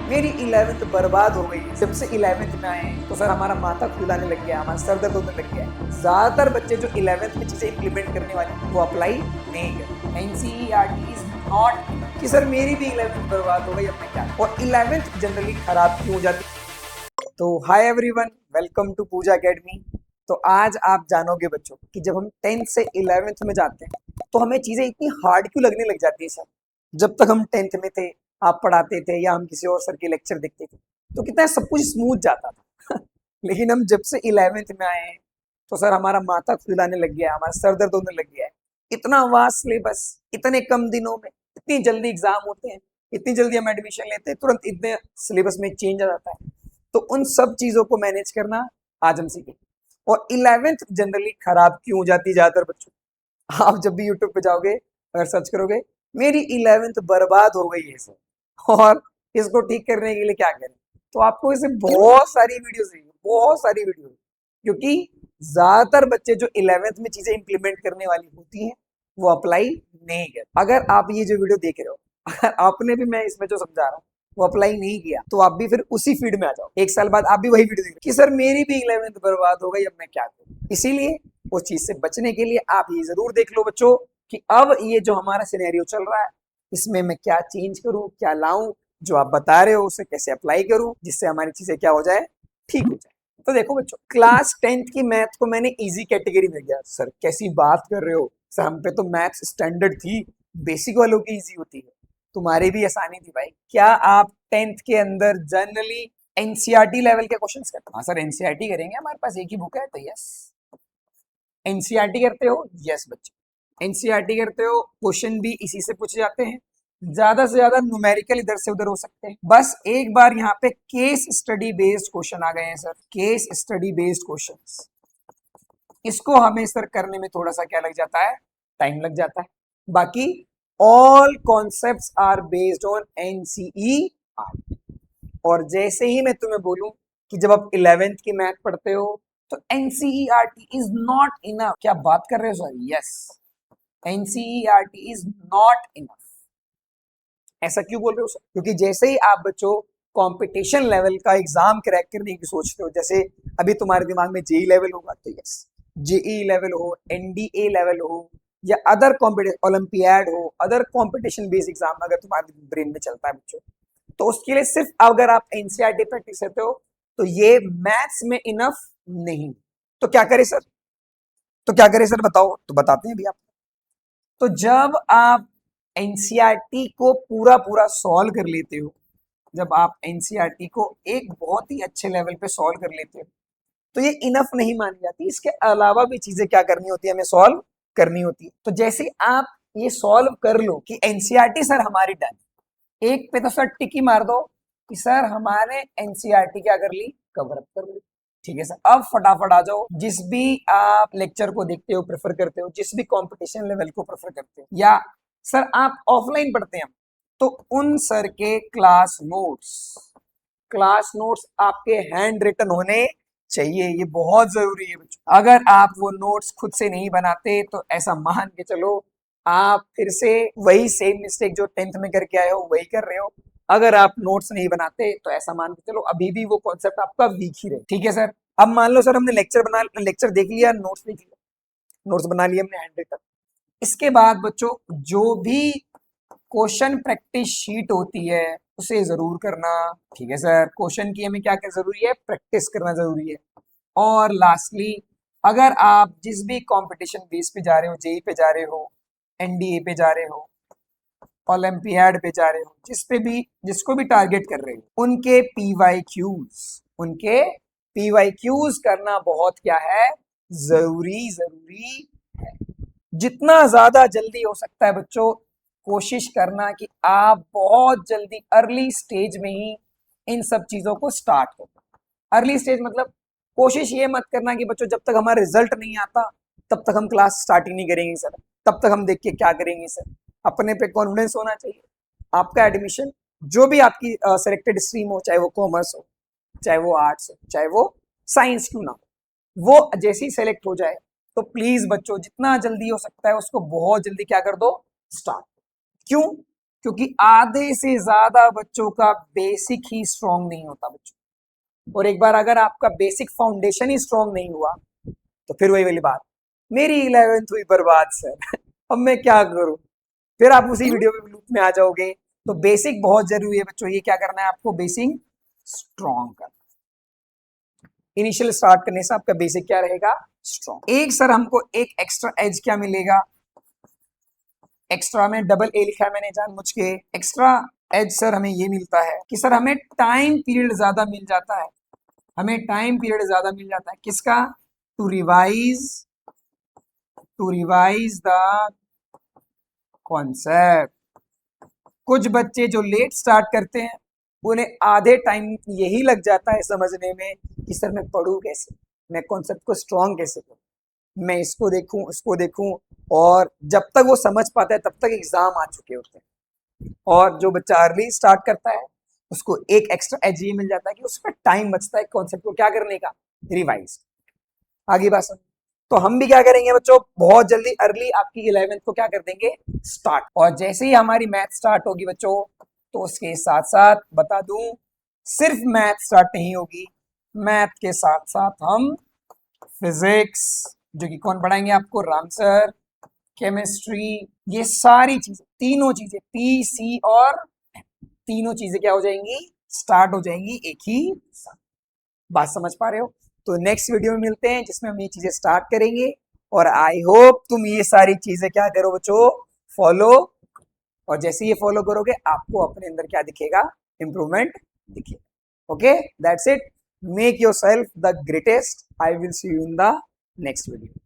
मेरी 11th बर्बाद हो गई। जब से 11th में आए तो सर हमारा माथा खुलाने लग गया, हमारा सर दर्द होने लग गया। ज्यादातर बच्चे जो 11th में चीजें इंप्लीमेंट करने वाले वो अप्लाई नहीं करते। एनसीईआरटी इज नॉट कि सर मेरी भी 11th बर्बाद हो गई, अब मैं क्या। और 11th जनरली खराब क्यों हो जाती। तो hi everyone, welcome to Pooja academy. तो आज आप जानोगे बच्चों कि जब हम 10th से 11th में जाते हैं तो हमें चीजें इतनी हार्ड क्यों लगने लग जाती है। सर जब तक हम 10th में थे, आप पढ़ाते थे या हम किसी और सर के लेक्चर देखते थे तो कितना सब कुछ स्मूथ जाता था लेकिन हम जब से 11th में आए हैं तो सर हमारा माथा खुलाने लग गया, हमारा सर दर्द होने लग गया है। इतना वास्ट सिलेबस, इतने कम दिनों में, इतनी जल्दी एग्जाम होते हैं, इतनी जल्दी हम एडमिशन लेते हैं, तुरंत इतने सिलेबस में चेंज आ जाता है। तो उन सब चीजों को मैनेज करना आज हम सीखेंगे। और 11th जनरली खराब क्यों हो जाती है ज्यादातर बच्चों। आप जब भी यूट्यूब पे जाओगे, अगर सर्च करोगे मेरी 11th बर्बाद हो गई है सर, और इसको ठीक करने के लिए क्या करें, तो आपको इसे बहुत सारी वीडियो चाहिए, बहुत सारी वीडियो, क्योंकि ज्यादातर बच्चे जो 11th में चीजें इंप्लीमेंट करने वाली होती हैं वो अप्लाई नहीं करते। अगर आप ये जो वीडियो देख रहे हो, अगर आपने भी मैं इसमें जो समझा रहा हूँ वो अप्लाई नहीं किया तो आप भी फिर उसी फील्ड में आ जाओ। एक साल बाद आप भी वही वीडियो देख कि सर मेरी भी 11th बर्बाद हो गई, अब मैं क्या करूं। इसीलिए उस चीज से बचने के लिए आप ये जरूर देख लो बच्चों कि अब ये जो हमारा सिनेरियो चल रहा है इसमें मैं क्या चेंज करूं, क्या लाऊं, जो आप बता रहे हो उसे कैसे अप्लाई करूं जिससे हमारी चीजें क्या हो जाए, ठीक हो जाए। तो देखो बच्चों, क्लास 10th की मैथ को मैंने इजी कैटेगरी में दिया। सर कैसी बात कर रहे हो, सर हम पे तो मैथ्स स्टैंडर्ड थी, बेसिक वालों की इजी होती है, तुम्हारी भी आसानी थी भाई। क्या आप 10th के अंदर जनरली एनसीईआरटी लेवल के क्वेश्चंस करते हो? हाँ सर एनसीईआरटी करेंगे, हमारे पास एक ही बुक है। तो यस, एनसीईआरटी करते हो? यस बच्चे एनसीईआरटी करते हो, क्वेश्चन भी इसी से पूछे जाते हैं, ज्यादा से ज्यादा न्यूमेरिकल इधर से उधर हो सकते हैं। बस एक बार यहाँ पे केस स्टडी बेस्ड क्वेश्चन आ गए हैं sir, case study based questions, इसको हमें सर करने में थोड़ा सा क्या लग जाता है, टाइम लग जाता है। बाकी all concepts are based on NCERT. और जैसे ही मैं तुम्हें बोलूं कि जब आप 11th की मैथ पढ़ते हो तो एनसीईआरटी इज नॉट इनफ। क्या बात कर रहे हो sir? Yes, NCERT is not enough. ऐसा क्यों बोल रहे हो सर? क्योंकि जैसे ही आप बच्चों कंपटीशन लेवल का एग्जाम क्रैक करने की सोचते हो, जैसे अभी तुम्हारे दिमाग में जेई लेवल होगा तो यस, जेई लेवल हो, एनडीए लेवल हो, या अदर कॉम्पिटिशन ओलंपियाड हो, अदर कॉम्पिटिशन बेस्ड एग्जाम अगर तुम्हारे ब्रेन में चलता है बच्चों, तो उसके लिए सिर्फ अगर आप एनसीईआरटी प्रैक्टिस करते हो तो ये मैथ्स में इनफ नहीं। तो क्या करें सर? तो क्या करें सर बताओ, तो बताते हैं अभी आप। तो जब आप एनसीईआरटी को पूरा पूरा सॉल्व कर लेते हो, जब आप एनसीईआरटी को एक बहुत ही अच्छे लेवल पे सॉल्व कर लेते हो तो ये इनफ नहीं मानी जाती, इसके अलावा भी चीजें क्या करनी होती है, हमें सॉल्व करनी होती है। तो जैसे आप ये सॉल्व कर लो कि एनसीईआरटी सर हमारी डन, एक पे तो सर टिकी मार दो कि सर हमारे एनसीईआरटी क्या कर ली, कवर अप कर ली। ठीक है सर, अब फटाफट आ जाओ, जिस भी आप लेक्चर को देखते हो, प्रेफर करते हो, जिस भी कंपटीशन लेवल को प्रेफर करते हो, या सर आप ऑफलाइन पढ़ते हैं तो उन सर के क्लास नोट्स आपके हैंड रिटन होने चाहिए। ये बहुत जरूरी है बच्चों। अगर आप वो नोट्स खुद से नहीं बनाते तो ऐसा मान के चलो आप फिर से वही सेम मिस्टेक जो 10th में करके आए हो वही कर रहे हो। अगर आप नोट्स नहीं बनाते तो ऐसा मान के चलो अभी भी वो कॉन्सेप्ट आपका वीक ही रहे। ठीक है सर, अब मान लो सर हमने लेक्चर देख लिया, नोट्स देख लिया, नोट्स बना लिया हमने हैंड रिटन। इसके बाद बच्चों जो भी क्वेश्चन प्रैक्टिस शीट होती है उसे जरूर करना। ठीक है सर, क्वेश्चन की हमें क्या क्या जरूरी है, प्रैक्टिस करना जरूरी है। और लास्टली, अगर आप जिस भी कंपटीशन बेस पे जा रहे हो, जेई पे जा रहे हो, एनडीए पे जा रहे हो, ओलंपियाड पे जा रहे हो, जिसको भी टारगेट कर रहे हो, उनके पीवाईक्यूज करना बहुत क्या है, जरूरी है। जितना ज्यादा जल्दी हो सकता है बच्चों कोशिश करना कि आप बहुत जल्दी अर्ली स्टेज में ही इन सब चीजों को स्टार्ट करो। अर्ली स्टेज मतलब कोशिश ये मत करना कि बच्चों जब तक हमारा रिजल्ट नहीं आता तब तक हम क्लास स्टार्ट ही नहीं करेंगे सर, तब तक हम देख के क्या करेंगे सर। अपने पे कॉन्फिडेंस होना चाहिए। आपका एडमिशन जो भी आपकी सिलेक्टेड स्ट्रीम हो, चाहे वो कॉमर्स हो, चाहे वो आर्ट्स हो, चाहे वो साइंस क्यों ना हो, वो जैसे ही सेलेक्ट हो जाए तो प्लीज बच्चों जितना जल्दी हो सकता है उसको बहुत जल्दी क्या कर दो, स्टार्ट। क्यों? क्योंकि आधे से ज्यादा बच्चों का बेसिक ही स्ट्रांग नहीं होता बच्चों। और एक बार अगर आपका बेसिक फाउंडेशन ही स्ट्रांग नहीं हुआ तो फिर वही वाली बात, मेरी 11th हुई बर्बाद सर। अब मैं क्या करूं, फिर आप उसी वीडियो में लूप में आ जाओगे। तो बेसिक बहुत जरूरी है बच्चों, ये क्या करना है आपको, बेसिक स्ट्रांग करना। इनिशियल स्टार्ट करने से आपका बेसिक क्या रहेगा, स्ट्रांग। एक सर हमको एक एक्स्ट्रा एज क्या मिलेगा, एक्स्ट्रा में डबल ए लिखा है मैंने जानबूझ के। एक्स्ट्रा एज सर हमें ये मिलता है कि सर हमें टाइम पीरियड ज्यादा मिल जाता है, हमें टाइम पीरियड ज्यादा मिल जाता है किसका, टू रिवाइज द कॉन्सेप्ट। कुछ बच्चे जो लेट स्टार्ट करते हैं उन्हें आधे टाइम यही लग जाता है समझने में कि सर मैं पढ़ूं कैसे, मैं कॉन्सेप्ट को स्ट्रॉन्ग कैसे करूं, मैं इसको देखूं उसको देखूं, और जब तक वो समझ पाता है तब तक एग्जाम आ चुके होते हैं। और जो बच्चा अर्ली स्टार्ट करता है उसको एक एक्स्ट्रा एज ये मिल जाता है कि उसका टाइम बचता है कॉन्सेप्ट को क्या करने का, रिवाइज। आगे बात समझ। तो हम भी क्या करेंगे बच्चों, बहुत जल्दी अर्ली आपकी 11th को क्या कर देंगे, स्टार्ट। और जैसे ही हमारी मैथ स्टार्ट होगी बच्चों, तो उसके साथ साथ बता दूं, सिर्फ मैथ स्टार्ट नहीं होगी, मैथ के साथ साथ हम फिजिक्स, जो कि कौन पढ़ाएंगे आपको, राम सर, केमिस्ट्री, ये सारी चीजें, तीनों चीजें पी सी और तीनों चीजें क्या हो जाएंगी, स्टार्ट हो जाएंगी एक ही साथ। बात समझ पा रहे हो। तो नेक्स्ट वीडियो में मिलते हैं जिसमें हम ये चीजें स्टार्ट करेंगे। और आई होप तुम ये सारी चीजें क्या करो बच्चों, फॉलो। और जैसे ये फॉलो करोगे आपको अपने अंदर क्या दिखेगा, इंप्रूवमेंट दिखेगा। Okay, that's it, make your self the greatest. I will see you in the next video.